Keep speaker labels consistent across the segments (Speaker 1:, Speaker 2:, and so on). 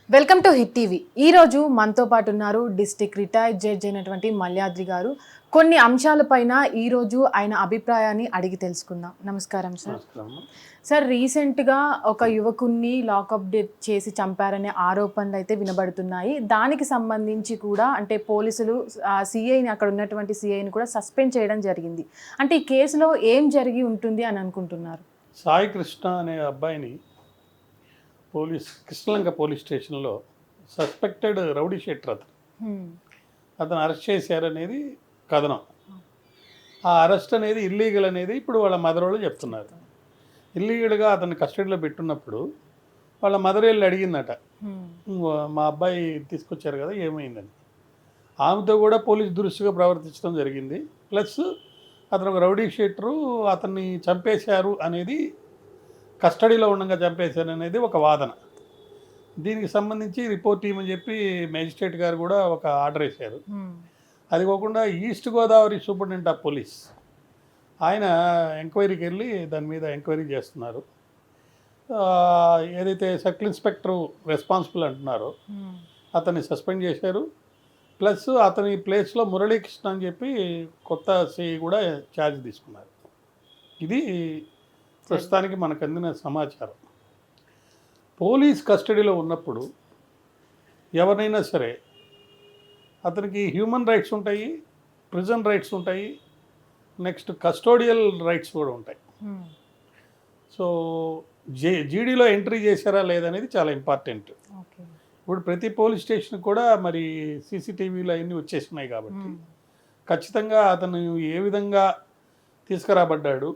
Speaker 1: Welcome to hit TV. ఈరోజు మనతో పాటు ఉన్నారు డిస్ట్రిక్ట్ రిటైర్డ్ జడ్జ్ అయినటువంటి మల్యాద్రి గారు. కొన్ని అంశాలపైన ఈరోజు ఆయన అభిప్రాయాన్ని అడిగి తెలుసుకుందాం. నమస్కారం సార్. సార్, రీసెంట్గా ఒక యువకుణ్ణి లాకప్ డెత్ చేసి చంపారనే ఆరోపణలు అయితే వినబడుతున్నాయి. దానికి సంబంధించి కూడా అంటే పోలీసులు సిఐని, అక్కడ ఉన్నటువంటి సిఐని కూడా సస్పెండ్ చేయడం జరిగింది. అంటే ఈ కేసులో ఏం జరిగి ఉంటుంది అని అనుకుంటున్నారు?
Speaker 2: సాయి కృష్ణ అనే అబ్బాయిని కృష్ణలంక పోలీస్ స్టేషన్లో సస్పెక్టెడ్ రౌడీ షీటర్ అతను అరెస్ట్ చేశారనేది కథనం. ఆ అరెస్ట్ అనేది ఇల్లీగల్ అనేది ఇప్పుడు వాళ్ళ మదర్ వాళ్ళు చెప్తున్నారు. ఇల్లీగల్గా అతన్ని కస్టడీలో పెట్టున్నప్పుడు వాళ్ళ మదర్ వెళ్ళి అడిగిందట, మా అబ్బాయి తీసుకొచ్చారు కదా ఏమైందని. ఆమెతో కూడా పోలీస్ దురుసుగా ప్రవర్తించడం జరిగింది. ప్లస్ అతను ఒక రౌడీ షీటరు, అతన్ని చంపేశారు అనేది, కస్టడీలో ఉండగా చంపేశారు అనేది ఒక వాదన. దీనికి సంబంధించి రిపోర్ట్ ఇవ్వమని చెప్పి మేజిస్ట్రేట్ గారు కూడా ఒక ఆర్డర్ వేశారు. అది కాకుండా east Godavari superintendent of police ఆయన ఎంక్వైరీకి వెళ్ళి దాని మీద ఎంక్వైరీ చేస్తున్నారు. ఏదైతే సర్కిల్ ఇన్స్పెక్టర్ రెస్పాన్సిబుల్ అంటున్నారో అతన్ని సస్పెండ్ చేశారు. ప్లస్ అతని ప్లేస్లో మురళీకృష్ణ అని చెప్పి కొత్త సిఐ కూడా ఛార్జ్ తీసుకున్నారు. ఇది ప్రస్తుతానికి మనకు అందిన సమాచారం. పోలీస్ కస్టడీలో ఉన్నప్పుడు ఎవరినైనా సరే అతనికి హ్యూమన్ రైట్స్ ఉంటాయి, ప్రిజన్ రైట్స్ ఉంటాయి, నెక్స్ట్ కస్టోడియల్ రైట్స్ కూడా ఉంటాయి. సో జీడీలో ఎంట్రీ చేశారా లేదనేది చాలా ఇంపార్టెంట్. ఇప్పుడు ప్రతి పోలీస్ స్టేషన్ కూడా మరి సీసీటీవీలు అవన్నీ వచ్చేసినాయి కాబట్టి ఖచ్చితంగా అతను ఏ విధంగా తీసుకురాబడ్డాడు,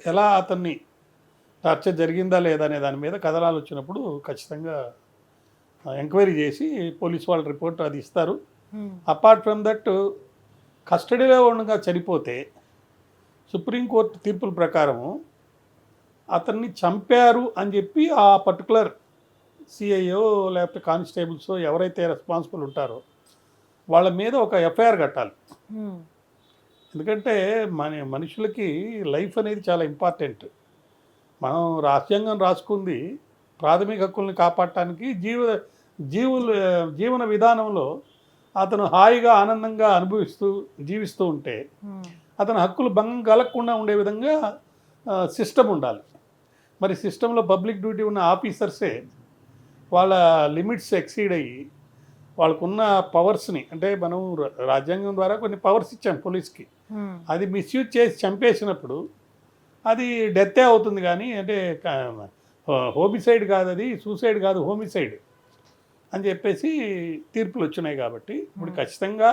Speaker 2: ఎలా అతన్ని టార్చర్ జరిగిందా లేదా అనే దాని మీద కథనాలు వచ్చినప్పుడు ఖచ్చితంగా ఎంక్వైరీ చేసి పోలీస్ వాళ్ళ రిపోర్ట్ అది ఇస్తారు. అపార్ట్ ఫ్రమ్ దట్ కస్టడీలో ఉండగా చనిపోతే సుప్రీంకోర్టు తీర్పుల ప్రకారము అతన్ని చంపారు అని చెప్పి ఆ పర్టికులర్ సిఐఓ లేకపోతే కానిస్టేబుల్స్ ఎవరైతే రెస్పాన్సిబుల్ ఉంటారో వాళ్ళ మీద ఒక ఎఫ్ఐఆర్ కట్టాలి. ఎందుకంటే మనుషులకి లైఫ్ అనేది చాలా ఇంపార్టెంట్. మనం రాజ్యాంగం రాసుకుంది ప్రాథమిక హక్కుల్ని కాపాడటానికి. జీవన విధానంలో అతను హాయిగా ఆనందంగా జీవిస్తూ ఉంటే అతని హక్కులు భంగం కలగకుండా ఉండే విధంగా సిస్టమ్ ఉండాలి. మరి సిస్టంలో పబ్లిక్ డ్యూటీ ఉన్న ఆఫీసర్సే వాళ్ళ లిమిట్స్ ఎక్సీడ్ అయ్యి వాళ్ళకున్న పవర్స్ని, అంటే మనం రాజ్యాంగం ద్వారా కొన్ని పవర్స్ ఇచ్చాం పోలీస్కి, అది మిస్యూజ్ చేసి చంపేసినప్పుడు అది డెత్తే అవుతుంది. కానీ అంటే హోమిసైడ్ కాదు, అది సూసైడ్ కాదు, హోమిసైడ్ అని చెప్పేసి తీర్పులు వచ్చినాయి. కాబట్టి ఇప్పుడు ఖచ్చితంగా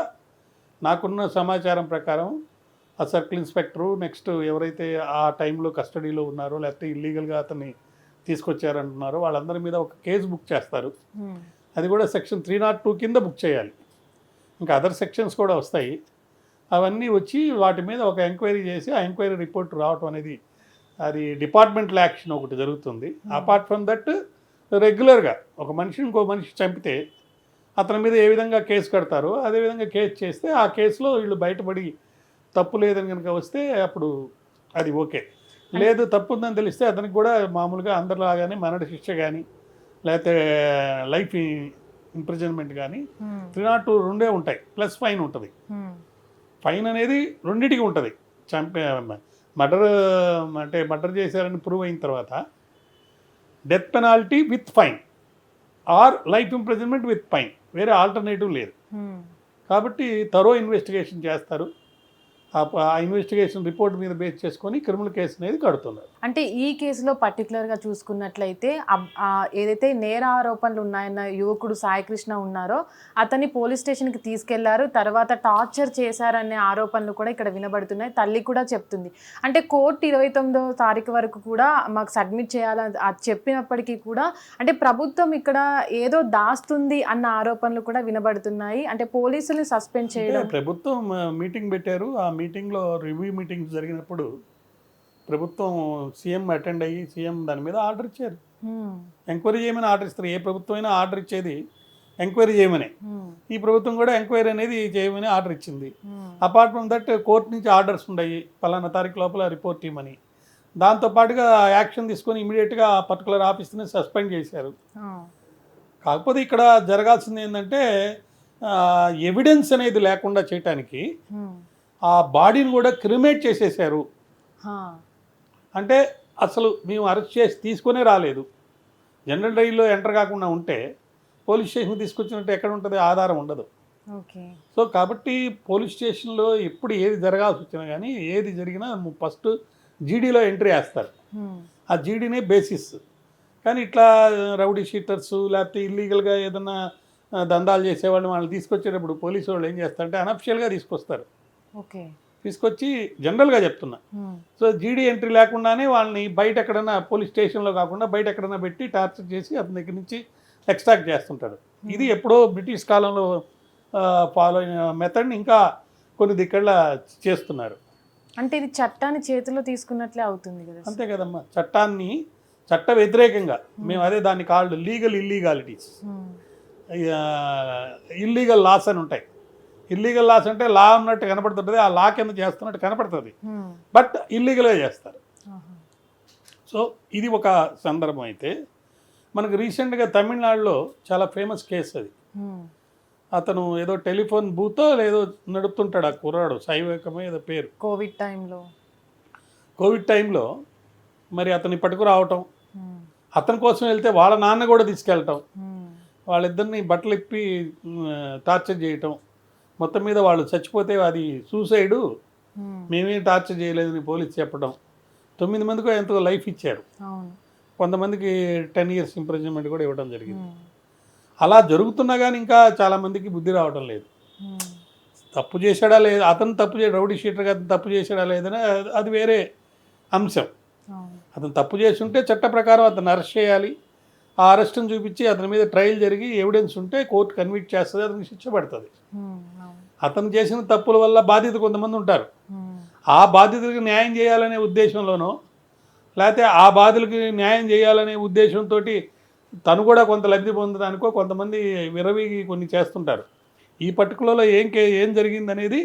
Speaker 2: నాకున్న సమాచారం ప్రకారం ఆ సర్కిల్ ఇన్స్పెక్టరు, నెక్స్ట్ ఎవరైతే ఆ టైంలో కస్టడీలో ఉన్నారో లేకపోతే ఇల్లీగల్గా అతన్ని తీసుకొచ్చారంటున్నారో వాళ్ళందరి మీద ఒక కేసు బుక్ చేస్తారు. అది కూడా సెక్షన్ 302 కింద బుక్ చేయాలి. ఇంకా అదర్ సెక్షన్స్ కూడా వస్తాయి. అవన్నీ వచ్చి వాటి మీద ఒక ఎంక్వైరీ చేసి ఆ ఎంక్వైరీ రిపోర్ట్ రావటం అనేది అది డిపార్ట్మెంటల్ యాక్షన్ ఒకటి జరుగుతుంది. అపార్ట్ ఫ్రమ్ దట్ రెగ్యులర్గా ఒక మనిషిని ఇంకో మనిషి చంపితే అతని మీద ఏ విధంగా కేసు కడతారో అదేవిధంగా కేసు చేస్తే ఆ కేసులో వీళ్ళు బయటపడి తప్పు లేదని కనుక వస్తే అప్పుడు అది ఓకే. లేదు తప్పు ఉందని తెలిస్తే అతనికి కూడా మామూలుగా అందరిలాగానే మరణ శిక్ష కానీ లేకపోతే లైఫ్ ఇంప్రిజన్మెంట్ కానీ 302 రెండే ఉంటాయి. ప్లస్ ఫైన్ ఉంటుంది. ఫైన్ అనేది రెండింటికి ఉంటుంది. మర్డర్ చేశారని ప్రూవ్ అయిన తర్వాత death penalty with fine or life imprisonment with fine, వేరే ఆల్టర్నేటివ్ లేదు. కాబట్టి థరో ఇన్వెస్టిగేషన్ చేస్తారు. ఆ ఇన్వెస్టిగేషన్ రిపోర్ట్ మీద బేస్ చేసుకొని క్రిమినల్ కేసు అనేది కడుతున్నారు.
Speaker 1: అంటే ఈ కేసులో పర్టికులర్గా చూసుకున్నట్లయితే ఏదైతే నేర ఆరోపణలు ఉన్నాయన్న యువకుడు సాయికృష్ణ ఉన్నారో అతన్ని పోలీస్ స్టేషన్కి తీసుకెళ్లారు, తర్వాత టార్చర్ చేశారనే ఆరోపణలు కూడా ఇక్కడ వినబడుతున్నాయి. తల్లి కూడా చెప్తుంది. అంటే కోర్టు 29వ తారీఖు వరకు కూడా మాకు సబ్మిట్ చేయాలని చెప్పినప్పటికీ కూడా అంటే ప్రభుత్వం ఇక్కడ ఏదో దాస్తుంది అన్న ఆరోపణలు కూడా వినబడుతున్నాయి. అంటే పోలీసుల్ని సస్పెండ్ చేయడం.
Speaker 2: ప్రభుత్వం మీటింగ్ పెట్టారు. ఆ మీటింగ్లో రివ్యూ మీటింగ్స్ జరిగినప్పుడు ప్రభుత్వం సీఎం అటెండ్ అయ్యి సీఎం దాని మీద ఆర్డర్ ఇచ్చారు. ఎంక్వైరీ చేయమని ఆర్డర్ ఇస్తారు. ఏ ప్రభుత్వం అయినా ఆర్డర్ ఇచ్చేది ఎంక్వైరీ చేయమని. ఈ ప్రభుత్వం కూడా ఎంక్వైరీ అనేది చేయమని ఆర్డర్ ఇచ్చింది. అపార్ట్ ఫ్రమ్ దట్ కోర్టు నుంచి ఆర్డర్స్ ఉన్నాయి, పలానా తారీఖు లోపల రిపోర్ట్ ఇవ్వమని. దాంతోపాటుగా యాక్షన్ తీసుకొని ఇమీడియట్గా పర్టికులర్ ఆఫీస్ని సస్పెండ్ చేశారు. కాకపోతే ఇక్కడ జరగాల్సింది ఏంటంటే ఎవిడెన్స్ అనేది లేకుండా చేయటానికి ఆ బాడీని కూడా క్రిమేట్ చేసేసారు. అంటే అసలు మేము అరెస్ట్ చేసి తీసుకునే రాలేదు, జనరల్ డ్రైవ్లో ఎంటర్ కాకుండా ఉంటే పోలీస్ స్టేషన్ తీసుకొచ్చినట్టు ఎక్కడ ఉంటుంది, ఆధారం ఉండదు. సో కాబట్టి పోలీస్ స్టేషన్లో ఎప్పుడు ఏది జరగాల్సి వచ్చినా కానీ ఏది జరిగినా ఫస్ట్ జీడీలో ఎంట్రీ వేస్తారు. ఆ జీడీనే బేసిస్. కానీ ఇట్లా రౌడీ షీటర్స్ లేకపోతే ఇల్లీగల్గా ఏదన్నా దందాలు చేసేవాళ్ళు వాళ్ళని తీసుకొచ్చేటప్పుడు పోలీసు వాళ్ళు ఏం చేస్తారంటే అనఫిషియల్గా తీసుకొస్తారు. తీసుకొచ్చి జనరల్గా చెప్తున్నా, సో జీడీ ఎంట్రీ లేకుండానే వాళ్ళని బయట ఎక్కడైనా పోలీస్ స్టేషన్లో కాకుండా బయట ఎక్కడైనా పెట్టి టార్చర్ చేసి అతని దగ్గర నుంచి ఎక్స్ట్రాక్ట్ చేస్తుంటారు. ఇది ఎప్పుడో బ్రిటిష్ కాలంలో ఫాలో అయిన మెథడ్ని ఇంకా కొన్ని దిక్కళ్ళ చేస్తున్నారు.
Speaker 1: అంటే ఇది చట్టాన్ని చేతిలో తీసుకున్నట్లే అవుతుంది కదా.
Speaker 2: అంతే కదమ్మా, చట్టాన్ని చట్ట వ్యతిరేకంగా మేము అదే దాన్ని called legal illegalities, illegal loss అని ఉంటాయి. ఇల్లీగల్ లాస్ అంటే లా ఉన్నట్టు కనపడుతుంటుంది, ఆ లా కింద చేస్తున్నట్టు కనపడుతుంది, బట్ ఇల్లీగల్గా చేస్తారు. సో ఇది ఒక సందర్భం. అయితే మనకు రీసెంట్గా తమిళనాడులో చాలా ఫేమస్ కేసు అది. అతను ఏదో టెలిఫోన్ బూతో ఏదో నడుపుతుంటాడు, ఆ కుర్రాడు సైవేకమో ఏదో పేరు. కోవిడ్ టైంలో మరి అతన్ని పట్టుకురావటం, అతని కోసం వెళ్తే వాళ్ళ నాన్న కూడా తీసుకెళ్ళటం, వాళ్ళిద్దరిని బట్టలు ఇప్పి టార్చర్ చేయటం, మొత్తం మీద వాళ్ళు చచ్చిపోతే అది సూసైడు, మేమేం టార్చర్ చేయలేదని పోలీసు చెప్పడం. 9 మందికో ఎంతో లైఫ్ ఇచ్చారు, కొంతమందికి 10 years ఇంప్రిజన్మెంట్ కూడా ఇవ్వడం జరిగింది. అలా జరుగుతున్నా కానీ ఇంకా చాలామందికి బుద్ధి రావడం లేదు. తప్పు చేశాడా లేదా, అతను తప్పు చేయ రౌడీ షీటర్గా అతను తప్పు చేశాడా లేదని అది వేరే అంశం. అతను తప్పు చేసి ఉంటే చట్ట ప్రకారం అతను అరెస్ట్ చేయాలి. ఆ అరెస్ట్ని చూపించి అతని మీద ట్రయల్ జరిగి ఎవిడెన్స్ ఉంటే కోర్టు కన్విక్ట్ చేస్తుంది, అతనికి శిక్ష పడుతుంది. అతను చేసిన తప్పుల వల్ల బాధితులు కొంతమంది ఉంటారు. ఆ బాధితులకు న్యాయం చేయాలనే ఉద్దేశంలోనో లేకపోతే ఆ బాధితులకి న్యాయం చేయాలనే ఉద్దేశంతో తను కూడా కొంత లబ్ధి పొందడానికో కొంతమంది విరవిగి కొన్ని చేస్తుంటారు. ఈ పర్టికులర్లో ఏం జరిగిందనేది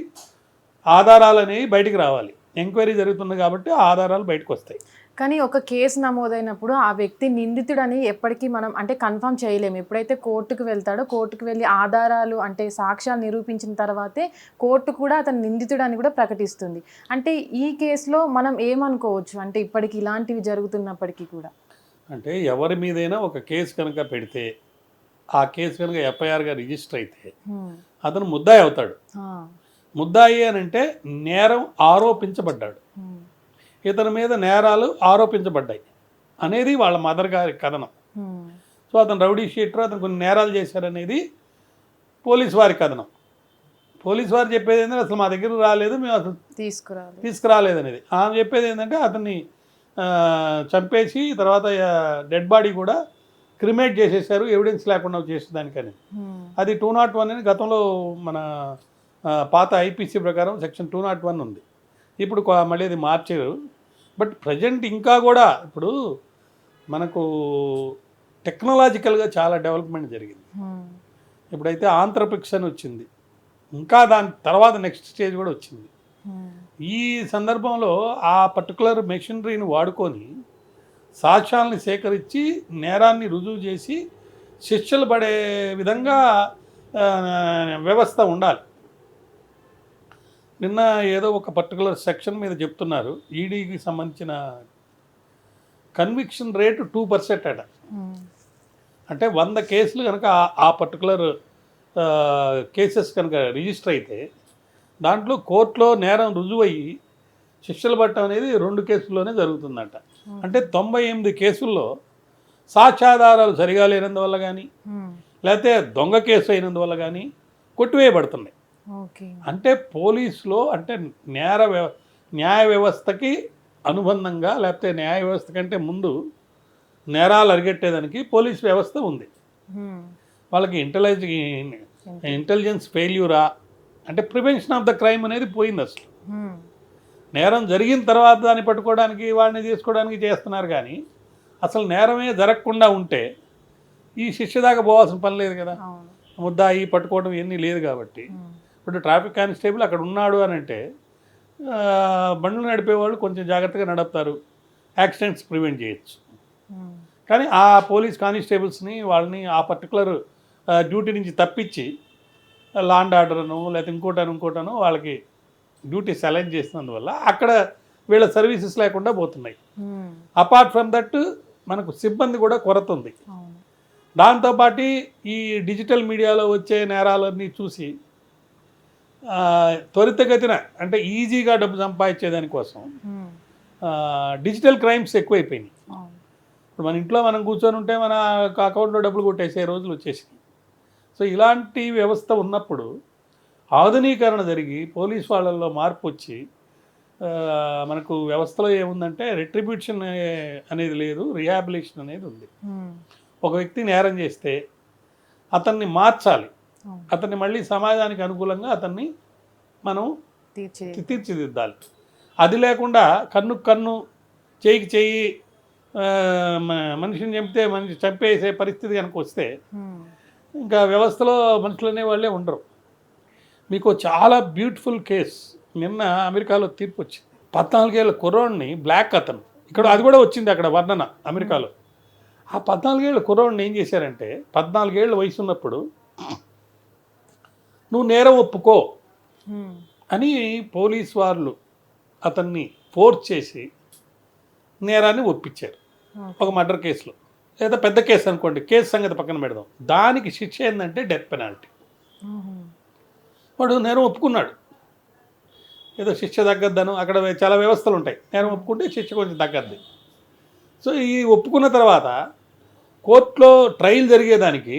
Speaker 2: ఆధారాలు అనేవి బయటికి రావాలి. ఎంక్వైరీ జరుగుతుంది కాబట్టి ఆ ఆధారాలు బయటకు వస్తాయి.
Speaker 1: కానీ ఒక కేసు నమోదైనప్పుడు ఆ వ్యక్తి నిందితుడని ఎప్పటికీ మనం అంటే కన్ఫర్మ్ చేయలేము. ఎప్పుడైతే కోర్టుకు వెళ్తాడో కోర్టుకు వెళ్ళి ఆధారాలు అంటే సాక్ష్యాలు నిరూపించిన తర్వాతే కోర్టు కూడా అతను నిందితుడని కూడా ప్రకటిస్తుంది. అంటే ఈ కేసులో మనం ఏమనుకోవచ్చు, అంటే ఇప్పటికి ఇలాంటివి జరుగుతున్నప్పటికీ కూడా?
Speaker 2: అంటే ఎవరి మీదైనా ఒక కేసు కనుక పెడితే ఆ కేసు కనుక ఎఫ్ఐఆర్గా రిజిస్టర్ అయితే అతను ముద్దాయి అవుతాడు. ముద్దాయి అని అంటే నేరం ఆరోపించబడ్డాడు, ఇతని మీద నేరాలు ఆరోపించబడ్డాయి అనేది వాళ్ళ మదర్ గారి కథనం. సో అతను రౌడీ షీటర్, అతను కొన్ని నేరాలు చేశారనేది పోలీసు వారి కథనం. పోలీసు వారు చెప్పేది ఏంటంటే అసలు మా దగ్గర రాలేదు, మేము అసలు తీసుకురాలేదు అనేది. ఆమె చెప్పేది ఏంటంటే అతన్ని చంపేసి తర్వాత డెడ్ బాడీ కూడా క్రిమేట్ చేసేసారు, ఎవిడెన్స్ లేకుండా చేసేదానికని. అది 201 అని గతంలో మన పాత ఐపీసీ ప్రకారం సెక్షన్ 201 ఉంది. ఇప్పుడు మళ్ళీ అది మార్చారు. బట్ ప్రజెంట్ ఇంకా కూడా ఇప్పుడు మనకు టెక్నాలజికల్గా చాలా డెవలప్మెంట్ జరిగింది. ఇప్పుడైతే ఆంథ్రోపిక్స్ అని వచ్చింది, ఇంకా దాని తర్వాత నెక్స్ట్ స్టేజ్ కూడా వచ్చింది. ఈ సందర్భంలో ఆ పర్టికులర్ మెషినరీని వాడుకొని సాక్ష్యాలని సేకరించి నేరాన్ని రుజువు చేసి శిక్షలు పడే విధంగా వ్యవస్థ ఉండాలి. నిన్న ఏదో ఒక పర్టికులర్ సెక్షన్ మీద చెప్తున్నారు, ఈడీకి సంబంధించిన కన్విక్షన్ రేటు 2% అట. అంటే 100 కేసులు కనుక ఆ పర్టికులర్ కేసెస్ కనుక రిజిస్టర్ అయితే దాంట్లో కోర్టులో నేరం రుజువయ్యి శిక్షలు పట్టడం అనేది 2 కేసుల్లోనే జరుగుతుందట. అంటే 98 కేసుల్లో సాక్ష్యాధారాలు సరిగా లేనందువల్ల కానీ లేకపోతే దొంగ కేసు అయినందువల్ల కానీ కొట్టివేయబడుతున్నాయి. అంటే పోలీసులో అంటే న్యాయ వ్యవస్థకి అనుబంధంగా లేకపోతే న్యాయ వ్యవస్థ కంటే ముందు నేరాలు అరిగట్టేదానికి పోలీస్ వ్యవస్థ ఉంది. వాళ్ళకి ఇంటెలిజెన్స్ ఫెయిల్యూరా అంటే ప్రివెన్షన్ ఆఫ్ ద క్రైమ్ అనేది పోయింది. అసలు నేరం జరిగిన తర్వాత దాన్ని పట్టుకోవడానికి వాడిని తీసుకోవడానికి చేస్తున్నారు, కానీ అసలు నేరమే జరగకుండా ఉంటే ఈ శిక్ష దాకా పోవాల్సిన పని లేదు కదా. ముద్దాయి పట్టుకోవడం ఇవన్నీ లేదు కాబట్టి ఇప్పుడు ట్రాఫిక్ కానిస్టేబుల్ అక్కడ ఉన్నాడు అని అంటే బండ్లు నడిపేవాళ్ళు కొంచెం జాగ్రత్తగా నడుపుతారు, యాక్సిడెంట్స్ ప్రివెంట్ చేయొచ్చు. కానీ ఆ పోలీస్ కానిస్టేబుల్స్ని వాళ్ళని ఆ పర్టికులర్ డ్యూటీ నుంచి తప్పించి లాండ్ ఆర్డర్ను లేకపోతే ఇంకోటను వాళ్ళకి డ్యూటీస్ అలైన్ చేసినందువల్ల అక్కడ వీళ్ళ సర్వీసెస్ లేకుండా పోతున్నాయి. అపార్ట్ ఫ్రమ్ దట్ మనకు సిబ్బంది కూడా కొరత ఉంది. దాంతోపాటు ఈ డిజిటల్ మీడియాలో వచ్చే నేరాలన్నీ చూసి త్వరితగతిన అంటే ఈజీగా డబ్బు సంపాదించేదానికోసం డిజిటల్ క్రైమ్స్ ఎక్కువైపోయినాయి. ఇప్పుడు మన ఇంట్లో మనం కూర్చొని ఉంటే మన అకౌంట్లో డబ్బులు కొట్టేసే రోజులు వచ్చేసినాయి. సో ఇలాంటి వ్యవస్థ ఉన్నప్పుడు ఆధునీకరణ జరిగి పోలీస్ వాళ్ళల్లో మార్పు వచ్చి మనకు వ్యవస్థలో ఏముందంటే రిట్రిబ్యూషన్ అనేది లేదు, రిహాబిలిటేషన్ అనేది ఉంది. ఒక వ్యక్తి నేరం చేస్తే అతన్ని మార్చాలి, అతన్ని మళ్ళీ సమాజానికి అనుకూలంగా అతన్ని మనం తీర్చిదిద్దాలి. అది లేకుండా కన్నుకు కన్ను, చేయికి చేయి, మనిషిని చంపితే మనిషి చంపేసే పరిస్థితి కనుక వస్తే ఇంకా వ్యవస్థలో మనుషులు అనేవాళ్ళే ఉండరు. మీకు చాలా బ్యూటిఫుల్ కేస్ నిన్న అమెరికాలో తీర్పు వచ్చింది. 14 ఏళ్ళ కుర్రోడిని, బ్లాక్ అతను, ఇక్కడ అది కూడా వచ్చింది అక్కడ వర్ణన అమెరికాలో. ఆ 14 ఏళ్ళ కుర్రోడిని ఏం చేశారంటే 14 ఏళ్ళ వయసు ఉన్నప్పుడు నువ్వు నేరం ఒప్పుకో అని పోలీస్ వాళ్ళు అతన్ని ఫోర్స్ చేసి నేరాన్ని ఒప్పించారు. ఒక మర్డర్ కేసులో, లేదా పెద్ద కేసు అనుకోండి, కేసు సంగతి పక్కన పెడదాం, దానికి శిక్ష ఏంటంటే డెత్ పెనాల్టీ. వాడు నేరం ఒప్పుకున్నాడు, ఏదో శిక్ష తగ్గద్దను, అక్కడ చాలా వ్యవస్థలు ఉంటాయి, నేరం ఒప్పుకుంటే శిక్ష కొంచెం తగ్గద్ది. సో ఈ ఒప్పుకున్న తర్వాత కోర్టులో ట్రయల్ జరిగేదానికి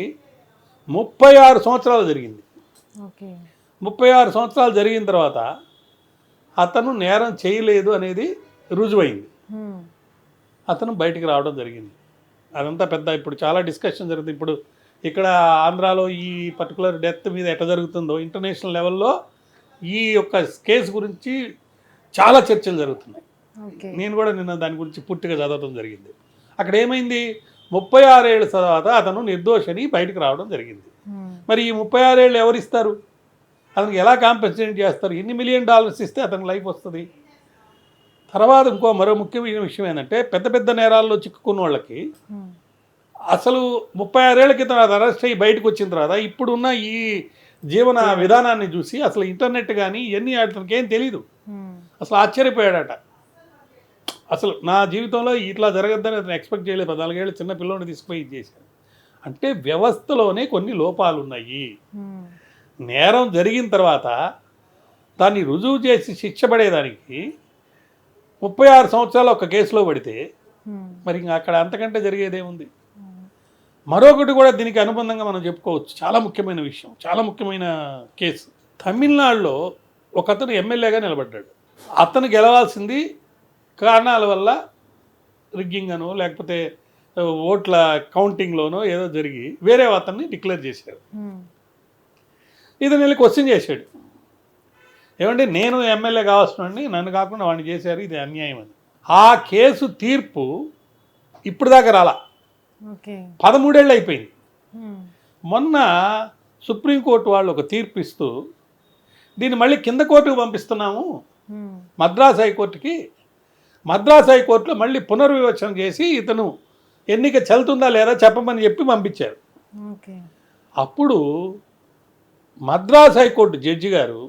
Speaker 2: 36 సంవత్సరాలు జరిగింది. 36 సంవత్సరాలు జరిగిన తర్వాత అతను నేరం చేయలేదు అనేది రుజువైంది. అతను బయటికి రావడం జరిగింది. అదంతా పెద్ద ఇప్పుడు చాలా డిస్కషన్ జరుగుతుంది. ఇప్పుడు ఇక్కడ ఆంధ్రాలో ఈ పర్టికులర్ డెత్ మీద ఎట్లా జరుగుతుందో ఇంటర్నేషనల్ లెవెల్లో ఈ యొక్క కేసు గురించి చాలా చర్చలు జరుగుతున్నాయి. నేను కూడా నిన్న దాని గురించి పూర్తిగా చదవడం జరిగింది. అక్కడ ఏమైంది, 36 ఏళ్ళ తర్వాత అతను నిర్దోషని బయటకు రావడం జరిగింది. మరి ఈ 36 ఏళ్ళు ఎవరు ఇస్తారు, అతనికి ఎలా కాంపెన్సేట్ చేస్తారు, ఎన్ని $1 మిలియన్ ఇస్తే అతనికి లైఫ్ వస్తుంది? తర్వాత మరో ముఖ్యమైన విషయం ఏంటంటే పెద్ద పెద్ద నేరాల్లో చిక్కుకున్న వాళ్ళకి అసలు 36 ఏళ్ల క్రితం అది అరెస్ట్ అయ్యి బయటకు వచ్చిన తర్వాత ఇప్పుడున్న ఈ జీవన విధానాన్ని చూసి అసలు ఇంటర్నెట్ కానీ ఇవన్నీ అతనికి ఏం తెలీదు. అసలు ఆశ్చర్యపోయాడట. అసలు నా జీవితంలో ఇట్లా జరగద్దని అతను ఎక్స్పెక్ట్ చేయలేదు. 14 ఏళ్ళ చిన్న పిల్లోని తీసుకుపోయి ఇది చేశాడు. అంటే వ్యవస్థలోనే కొన్ని లోపాలు ఉన్నాయి. నేరం జరిగిన తర్వాత దాన్ని రుజువు చేసి శిక్ష పడేదానికి 36 సంవత్సరాలు ఒక కేసులో పడితే మరి ఇంకా అక్కడ అంతకంటే జరిగేదేముంది? మరొకటి కూడా దీనికి అనుబంధంగా మనం చెప్పుకోవచ్చు, చాలా ముఖ్యమైన విషయం, చాలా ముఖ్యమైన కేసు. తమిళనాడులో ఒక అతను ఎమ్మెల్యేగా నిలబడ్డాడు. అతను గెలవాల్సింది కారణాల వల్ల రిగ్గింగ్ అనో లేకపోతే ఓట్ల కౌంటింగ్లోనో ఏదో జరిగి వేరే అతన్ని డిక్లేర్ చేశారు. ఇతను వెళ్ళి క్వశ్చన్ చేశాడు, ఏమంటే నేను ఎమ్మెల్యే కావాల్సినండి, నన్ను కాకుండా వాడిని చేశారు, ఇది అన్యాయం అని. ఆ కేసు తీర్పు ఇప్పుడు దాకా రాలా, 13 ఏళ్ళు అయిపోయింది. మొన్న సుప్రీంకోర్టు వాళ్ళు ఒక తీర్పు ఇస్తూ దీన్ని మళ్ళీ కింద కోర్టుకు పంపిస్తున్నాము, మద్రాస్ హైకోర్టుకి. మద్రాస్ హైకోర్టులో మళ్ళీ పునర్వివచన చేసి ఇతను ఎన్నిక చెల్లుతుందా లేదా చెప్పమని చెప్పి పంపించారు. అప్పుడు మద్రాస్ హైకోర్టు జడ్జి గారు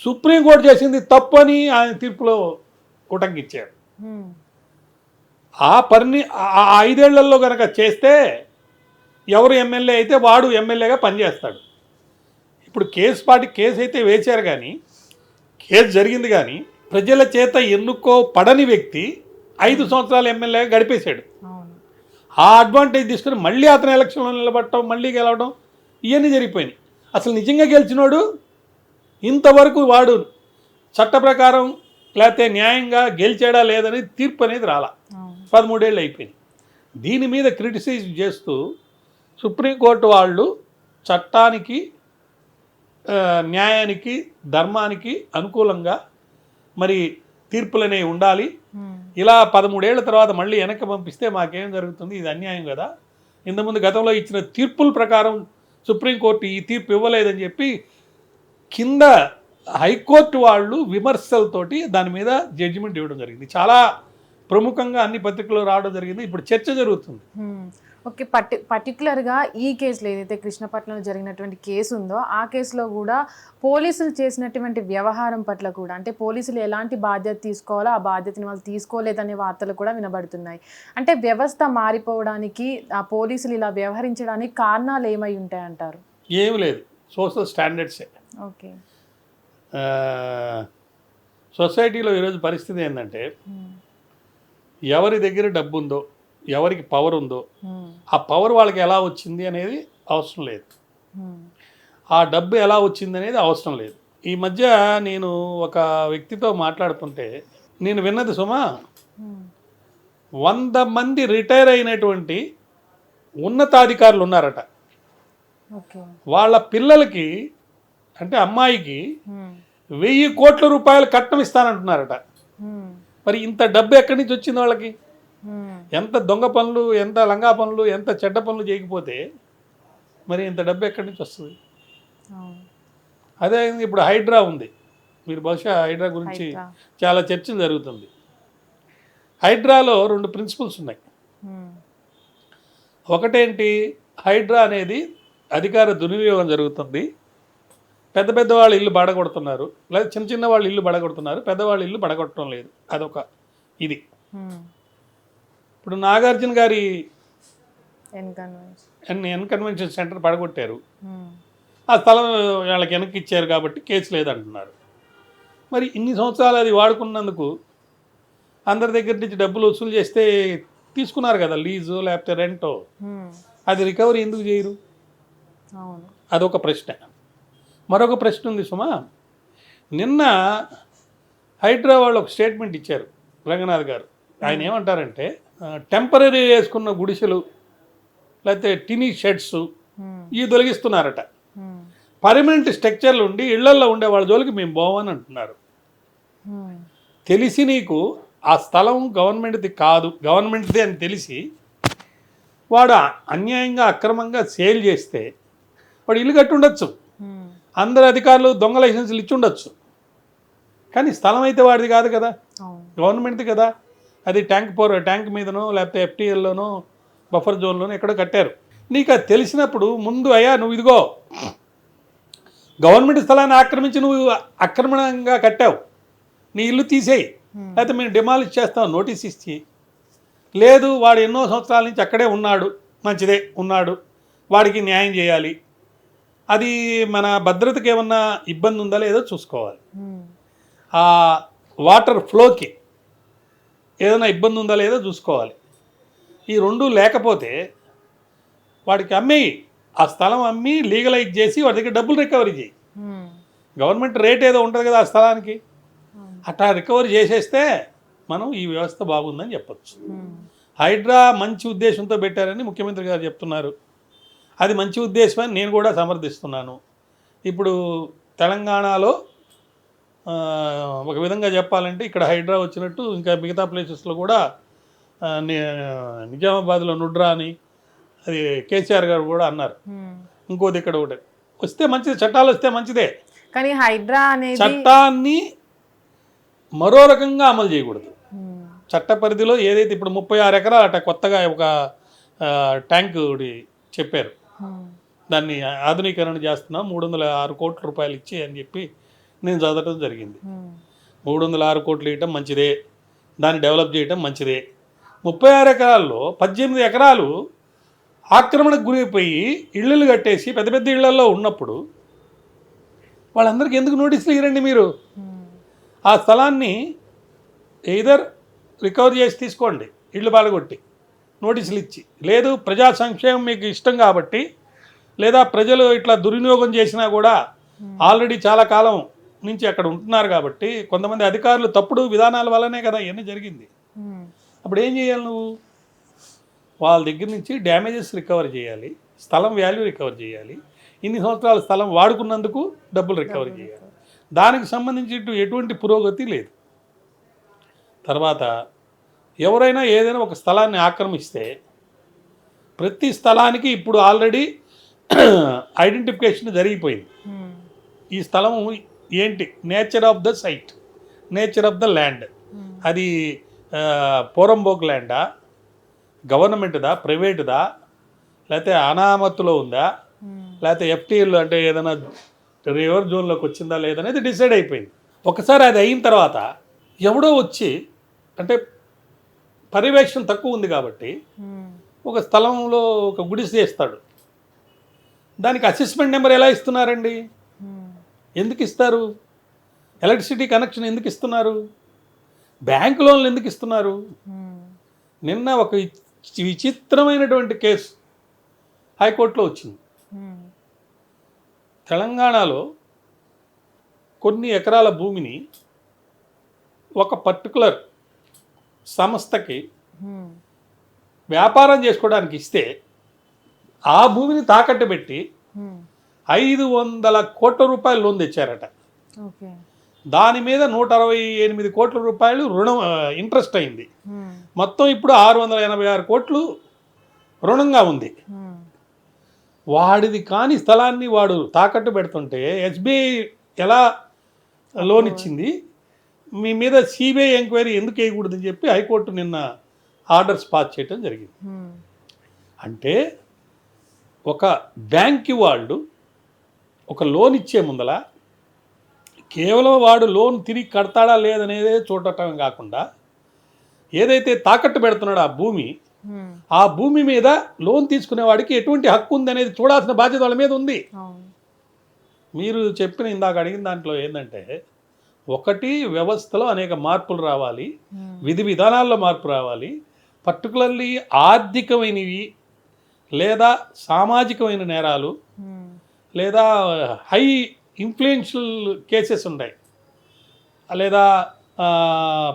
Speaker 2: సుప్రీంకోర్టు చేసింది తప్పు అని ఆయన తీర్పులో ఉటంకించారు. ఆ పని 5 ఏళ్లలో కనుక చేస్తే ఎవరు ఎమ్మెల్యే అయితే వాడు ఎమ్మెల్యేగా పనిచేస్తాడు. ఇప్పుడు కేసు అయితే వేశారు, కానీ కేసు జరిగింది, కానీ ప్రజల చేత ఎన్నుకోపడని వ్యక్తి 5 సంవత్సరాలు ఎమ్మెల్యేగా గడిపేశాడు. ఆ అడ్వాంటేజ్ తీసుకుని మళ్ళీ అతను ఎలక్షన్లో నిలబడటం, మళ్ళీ గెలవడం, ఇవన్నీ జరిగిపోయినాయి. అసలు నిజంగా గెలిచినోడు ఇంతవరకు వాడు చట్ట ప్రకారం లేకపోతే న్యాయంగా గెలిచాడా లేదని తీర్పు అనేది రాలా, 13 ఏళ్ళు అయిపోయింది. దీని మీద క్రిటిసైజ్ చేస్తూ సుప్రీంకోర్టు వాళ్ళు చట్టానికి, న్యాయానికి, ధర్మానికి అనుకూలంగా మరి తీర్పులు అనేవి ఉండాలి. ఇలా 13 ఏళ్ల తర్వాత మళ్ళీ వెనక్కి పంపిస్తే మాకేం జరుగుతుంది, ఇది అన్యాయం కదా. ఇంతకుముందు గతంలో ఇచ్చిన తీర్పుల ప్రకారం సుప్రీంకోర్టు ఈ తీర్పు ఇవ్వలేదని చెప్పి కింద హైకోర్టు వాళ్ళు విమర్శలతోటి దాని మీద జడ్జిమెంట్ ఇవ్వడం జరిగింది. చాలా ప్రముఖంగా అన్ని పత్రికల్లో రావడం జరిగింది. ఇప్పుడు చర్చ జరుగుతుంది.
Speaker 1: ఓకే. పర్టికులర్గా ఈ కేసులో ఏదైతే కృష్ణపట్నంలో జరిగినటువంటి కేసు ఉందో ఆ కేసులో కూడా పోలీసులు చేసినటువంటి వ్యవహారం పట్ల కూడా అంటే పోలీసులు ఎలాంటి బాధ్యత తీసుకోవాలో ఆ బాధ్యతని వాళ్ళు తీసుకోలేదనే వార్తలు కూడా వినబడుతున్నాయి. అంటే వ్యవస్థ మారిపోవడానికి ఆ పోలీసులు ఇలా వ్యవహరించడానికి కారణాలు ఏమై ఉంటాయంటారు?
Speaker 2: ఏమి లేదు, సోషల్ స్టాండర్డ్సే.
Speaker 1: ఓకే.
Speaker 2: సొసైటీలో ఈరోజు పరిస్థితి ఏంటంటే ఎవరి దగ్గర డబ్బు ఉందో, ఎవరికి పవర్ ఉందో ఆ పవర్ వాళ్ళకి ఎలా వచ్చింది అనేది అవసరం లేదు, ఆ డబ్బు ఎలా వచ్చింది అనేది అవసరం లేదు. ఈ మధ్య నేను ఒక వ్యక్తితో మాట్లాడుతుంటే నేను విన్నది సుమా, 100 మంది రిటైర్ అయినటువంటి ఉన్నతాధికారులు ఉన్నారట. వాళ్ళ పిల్లలకి అంటే అమ్మాయికి 1000 కోట్ల రూపాయలు కట్నం ఇస్తానంటున్నారట. మరి ఇంత డబ్బు ఎక్కడి నుంచి వచ్చింది వాళ్ళకి? ఎంత దొంగ పనులు, ఎంత లంగా పనులు, ఎంత చెడ్డ పనులు చేయకపోతే మరి ఇంత డబ్బు ఎక్కడి నుంచి వస్తుంది? అదే ఇప్పుడు హైడ్రా ఉంది, మీరు బహుశా హైడ్రా గురించి చాలా చర్చలు జరుగుతుంది. హైడ్రాలో 2 ప్రిన్సిపల్స్ ఉన్నాయి. ఒకటేంటి, హైడ్రా అనేది అధికార దుర్వినియోగం జరుగుతుంది. పెద్ద పెద్ద వాళ్ళు ఇల్లు బడగొడుతున్నారు, లేదా చిన్న చిన్న వాళ్ళు ఇల్లు బడగొడుతున్నారు, పెద్దవాళ్ళు ఇల్లు బడగొట్టడం లేదు. అదొక ఇది. ఇప్పుడు నాగార్జున గారి ఎన్ కన్వెన్షన్ సెంటర్ పడగొట్టారు, ఆ స్థలం వాళ్ళకి వెనక్కి ఇచ్చారు కాబట్టి కేసు లేదంటున్నారు. మరి ఇన్ని సంవత్సరాలు అది వాడుకున్నందుకు అందరి దగ్గర నుంచి డబ్బులు వసూలు చేస్తే తీసుకున్నారు కదా, లీజు లేకపోతే రెంటో, అది రికవరీ ఎందుకు చేయరు? అదొక ప్రశ్న. మరొక ప్రశ్న ఉంది సుమా, నిన్న హైడ్రా వాళ్ళు ఒక స్టేట్మెంట్ ఇచ్చారు, రంగనాథ్ గారు. ఆయన ఏమంటారంటే టెంపరీ వేసుకున్న గుడిసెలు లేకపోతే టినీ షెడ్స్ ఇవి తొలగిస్తున్నారట. పర్మనెంట్ స్ట్రక్చర్లు ఉండి ఇళ్లల్లో ఉండే వాళ్ళ జోలికి మేము పోవని అంటున్నారు. తెలిసి నీకు ఆ స్థలం గవర్నమెంట్ది కాదు, గవర్నమెంట్ది అని తెలిసి వాడు అన్యాయంగా అక్రమంగా సేల్ చేస్తే వాడు ఇల్లు కట్టి ఉండొచ్చు, అందరు అధికారులు దొంగ లైసెన్సులు ఇచ్చి ఉండొచ్చు, కానీ స్థలం అయితే వాడిది కాదు కదా, గవర్నమెంట్ది కదా. అది ట్యాంక్ మీదనో లేకపోతే ఎఫ్టీఎల్లోనో బఫర్ జోన్లోనో ఎక్కడో కట్టారు. నీకు అది తెలిసినప్పుడు ముందు అయ్యా నువ్వు ఇదిగో గవర్నమెంట్ స్థలాన్ని ఆక్రమించి నువ్వు అక్రమంగా కట్టావు, నీ ఇల్లు తీసేయి, లేకపోతే మేము డిమాలిష్ చేస్తాం నోటీస్ ఇచ్చి, లేదు వాడు ఎన్నో సంవత్సరాల నుంచి అక్కడే ఉన్నాడు, మంచిదే ఉన్నాడు, వాడికి న్యాయం చేయాలి, అది మన భద్రతకి ఏమన్నా ఇబ్బంది ఉందా లేదో చూసుకోవాలి, ఆ వాటర్ ఫ్లోకి ఏదైనా ఇబ్బంది ఉందా లేదో చూసుకోవాలి. ఈ 2 లేకపోతే వాడికి అమ్మేయి, ఆ స్థలం అమ్మి లీగలైజ్ చేసి వాడి దగ్గర డబ్బులు రికవరీ చేయి. గవర్నమెంట్ రేట్ ఏదో ఉంటుంది కదా ఆ స్థలానికి, అట్లా రికవరీ చేసేస్తే మనం ఈ వ్యవస్థ బాగుందని చెప్పచ్చు. హైడ్రా మంచి ఉద్దేశంతో పెట్టారని ముఖ్యమంత్రి గారు చెప్తున్నారు, అది మంచి ఉద్దేశమని నేను కూడా సమర్థిస్తున్నాను. ఇప్పుడు తెలంగాణలో ఒక విధంగా చెప్పాలంటే ఇక్కడ హైడ్రా వచ్చినట్టు ఇంకా మిగతా ప్లేసెస్లో కూడా నిజామాబాద్లో నుడ్రా అని అది కేసీఆర్ గారు కూడా అన్నారు. ఇంకోది ఇక్కడ ఒకటి వస్తే మంచిది, చట్టాలు వస్తే మంచిదే, కానీ
Speaker 1: హైడ్రా అనేది
Speaker 2: చట్టాన్ని మరో రకంగా అమలు చేయకూడదు. చట్ట పరిధిలో ఏదైతే ఇప్పుడు 36 ఎకరాలు అట కొత్తగా ఒక ట్యాంక్ చెప్పారు, దాన్ని ఆధునీకరణ చేస్తున్నాం 306 కోట్ల రూపాయలు ఇచ్చి అని చెప్పి నేను చదవటం జరిగింది. 306 కోట్లు ఇవ్వటం మంచిదే, దాన్ని డెవలప్ చేయటం మంచిదే. 36 ఎకరాల్లో 18 ఎకరాలు ఆక్రమణకు గురైపోయి ఇళ్ళు కట్టేసి పెద్ద పెద్ద ఇళ్లలో ఉన్నప్పుడు వాళ్ళందరికీ ఎందుకు నోటీసులు ఇవ్వరండి మీరు? ఆ స్థలాన్ని ఎయిదర్ రికవర్ చేసి తీసుకోండి, ఇళ్ళు బాలగొట్టి నోటీసులు ఇచ్చి, లేదు ప్రజా సంక్షేమం మీకు ఇష్టం కాబట్టి, లేదా ప్రజలు ఇట్లా దుర్వినియోగం చేసినా కూడా ఆల్రెడీ చాలా కాలం నుంచి అక్కడ ఉంటున్నారు కాబట్టి కొంతమంది అధికారులు తప్పుడు విధానాల వల్లనే కదా ఇవన్నీ జరిగింది. అప్పుడు ఏం చేయాలి నువ్వు? వాళ్ళ దగ్గర నుంచి డ్యామేజెస్ రికవర్ చేయాలి, స్థలం వాల్యూ రికవర్ చేయాలి, ఇన్ని సంవత్సరాల స్థలం వాడుకున్నందుకు డబ్బులు రికవర్ చేయాలి. దానికి సంబంధించి ఎటువంటి పురోగతి లేదు. తర్వాత ఎవరైనా ఏదైనా ఒక స్థలాన్ని ఆక్రమిస్తే ప్రతి స్థలానికి ఇప్పుడు ఆల్రెడీ ఐడెంటిఫికేషన్ జరిగిపోయింది. ఈ స్థలం ఏంటి, nature of the site, nature of the land, అది పోరంబోక్ ల్యాండా, గవర్నమెంట్దా, ప్రైవేటుదా, లేకపోతే అనామత్తులో ఉందా, లేకపోతే ఎఫ్టీఎల్ అంటే ఏదైనా రివర్ జోన్లోకి వచ్చిందా లేదనేది డిసైడ్ అయిపోయింది. ఒకసారి అది అయిన తర్వాత ఎవడో వచ్చి, అంటే పర్యవేక్షణ తక్కువ ఉంది కాబట్టి ఒక స్థలంలో ఒక గుడిసె చేస్తాడు. దానికి అసెస్మెంట్ నెంబర్ ఎలా ఇస్తున్నారండి? ఎందుకు ఇస్తారు? ఎలక్ట్రిసిటీ కనెక్షన్ ఎందుకు ఇస్తున్నారు? బ్యాంక్ లోన్లు ఎందుకు ఇస్తున్నారు? నిన్న ఒక విచిత్రమైనటువంటి కేసు హైకోర్టులో వచ్చింది. తెలంగాణలో కొన్ని ఎకరాల భూమిని ఒక పర్టికులర్ సంస్థకి వ్యాపారం చేసుకోవడానికి ఇస్తే ఆ భూమిని తాకట్టు పెట్టి 500 కోట్ల రూపాయలు లోన్ తెచ్చారట. దాని మీద 168 కోట్ల రూపాయలు రుణం ఇంట్రెస్ట్ అయింది. మొత్తం ఇప్పుడు 686 కోట్లు రుణంగా ఉంది. వాడిది కాని స్థలాన్ని వాడు తాకట్టు పెడుతుంటే ఎస్బీఐ ఎలా లోన్ ఇచ్చింది? మీ మీద సిబిఐ ఎంక్వైరీ ఎందుకు వేయకూడదని చెప్పి హైకోర్టు నిన్న ఆర్డర్స్ పాస్ చేయడం జరిగింది. అంటే ఒక బ్యాంక్కి వాళ్ళు ఒక లోన్ ఇచ్చే ముందల కేవలం వాడు లోన్ తిరిగి కడతాడా లేదనేదే చూడటం కాకుండా ఏదైతే తాకట్టు పెడుతున్నాడో ఆ భూమి మీద లోన్ తీసుకునే వాడికి ఎటువంటి హక్కు ఉంది అనేది చూడాల్సిన బాధ్యత వాళ్ళ మీద ఉంది. మీరు చెప్పిన ఇందాక అడిగిన దాంట్లో ఏంటంటే, ఒకటి వ్యవస్థలో అనేక మార్పులు రావాలి, విధి విధానాల్లో మార్పు రావాలి, పర్టికులర్లీ ఆర్థికమైనవి లేదా సామాజికమైన నేరాలు లేదా హై ఇన్ఫ్లుయెన్షియల్ కేసెస్ ఉంటాయి, లేదా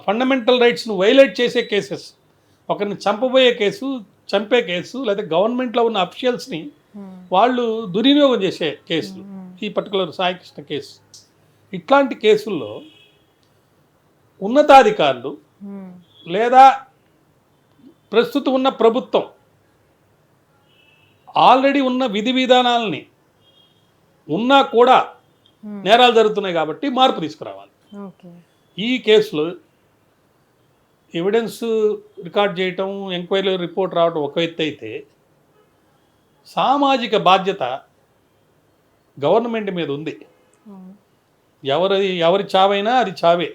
Speaker 2: ఫండమెంటల్ రైట్స్ను వైలేట్ చేసే కేసెస్, ఒకరిని చంపబోయే కేసు, చంపే కేసు, లేదా గవర్నమెంట్లో ఉన్న అఫీషియల్స్ని వాళ్ళు దుర్వినియోగం చేసే కేసులు, ఈ పర్టికులర్ సాయికృష్ణ కేసు, ఇట్లాంటి కేసుల్లో ఉన్నతాధికారులు లేదా ప్రస్తుతం ఉన్న ప్రభుత్వం ఆల్రెడీ ఉన్న విధి విధానాలని ఉన్నా కూడా నేరాలు జరుగుతున్నాయి కాబట్టి మార్పు తీసుకురావాలి. ఈ కేసులో ఎవిడెన్స్ రికార్డ్ చేయటం, ఎంక్వైరీ రిపోర్ట్ రావడం ఒక ఎత్తు అయితే, సామాజిక బాధ్యత గవర్నమెంట్ మీద ఉంది. ఎవరి చావైనా అది చావే.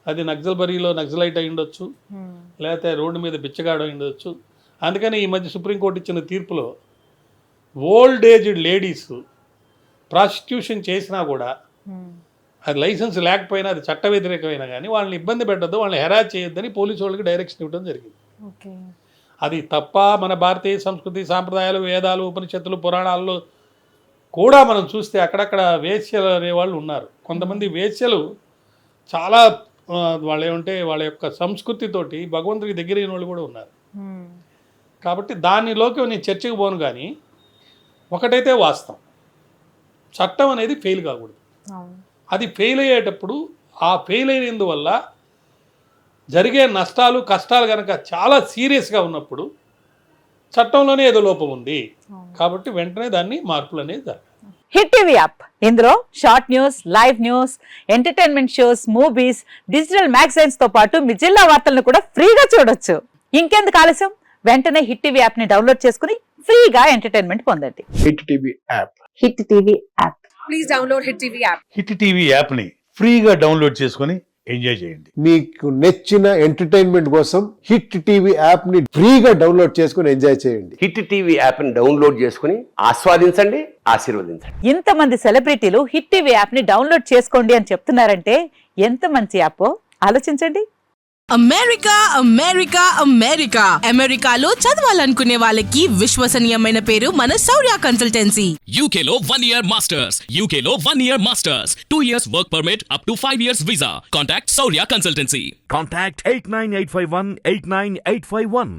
Speaker 2: అది నక్సల్బరీలో నక్సలైట్ అయి ఉండొచ్చు, లేకపోతే రోడ్డు మీద బిచ్చగాడు అయి ఉండొచ్చు. అందుకని ఈ మధ్య సుప్రీంకోర్టు ఇచ్చిన తీర్పులో ఓల్డ్ ఏజ్డ్ లేడీస్ ప్రాస్టిట్యూషన్ చేసినా కూడా అది లైసెన్స్ లేకపోయినా, అది చట్ట వ్యతిరేకమైనా కానీ వాళ్ళని ఇబ్బంది పెట్టద్దు, వాళ్ళని హెరాస్ చేయొద్దని పోలీసు వాళ్ళకి డైరెక్షన్ ఇవ్వడం జరిగింది. అది తప్ప మన భారతీయ సంస్కృతి సాంప్రదాయాలు, వేదాలు, ఉపనిషత్తులు, పురాణాల్లో కూడా మనం చూస్తే అక్కడక్కడ వేశ్యలు అనేవాళ్ళు ఉన్నారు. కొంతమంది వేశ్యలు చాలా వాళ్ళు ఏమంటే వాళ్ళ యొక్క సంస్కృతితోటి భగవంతుడికి దగ్గరైన వాళ్ళు కూడా ఉన్నారు. కాబట్టి దానిలోకి నేను చర్చకు పోను. కానీ ఒకటైతే వాస్తవం, చట్టం అనేది ఫెయిల్ కాకూడదు. అది ఫెయిల్ అయ్యేటప్పుడు ఆ ఫెయిల్ అయినందువల్ల జరిగే నష్టాలు, కష్టాలు కనుక చాలా సీరియస్గా ఉన్నప్పుడు చట్టంలోనే ఏదో లోపం ఉంది కాబట్టి వెంటనే దాన్ని మార్పులు అనేది జరగాలి.
Speaker 3: హిట్ టీవీ యాప్, ఇందులో short news, live news, entertainment shows, movies, digital magazines తో పాటు మీ జిల్లా వార్తలను కూడా ఫ్రీగా చూడొచ్చు. ఇంకెందుకు ఆలస్యం, వెంటనే హిట్ టీవీ యాప్ ని డౌన్లోడ్ చేసుకుని ఫ్రీగా ఎంటర్టైన్మెంట్ పొందండి.
Speaker 4: Hit TV app.
Speaker 3: Hit TV app.
Speaker 5: Please download hit TV app.
Speaker 6: Hit TV యాప్ని ఫ్రీగా డౌన్లోడ్ చేసుకొని ఎంజాయ్ చేయండి.
Speaker 4: మీకు నచ్చిన ఎంటర్టైన్మెంట్ కోసం హిట్ టీవీ యాప్ ని ఫ్రీగా డౌన్లోడ్ చేసుకొని ఎంజాయ్ చేయండి.
Speaker 7: హిట్ టీవీ యాప్ ని డౌన్లోడ్ చేసుకుని ఆస్వాదించండి, ఆశీర్వదించండి.
Speaker 3: ఇంతమంది సెలబ్రిటీలు హిట్ టీవీ యాప్ ని డౌన్లోడ్ చేసుకోండి అని చెప్తున్నారంటే ఎంత మంచి యాప్ ఆలోచించండి.
Speaker 5: అమెరికా అమెరికా అమెరికా అమెరికాలో చదవాలనుకునే వాళ్ళకి విశ్వసనీయమైన పేరు మన శౌర్య కన్సల్టెన్సీ.
Speaker 8: UK లో 1 year masters, UK లో 1 year masters, 2 years work permit up to 5 years visa. Contact Saurya Consultancy.
Speaker 9: Contact 89851 89851.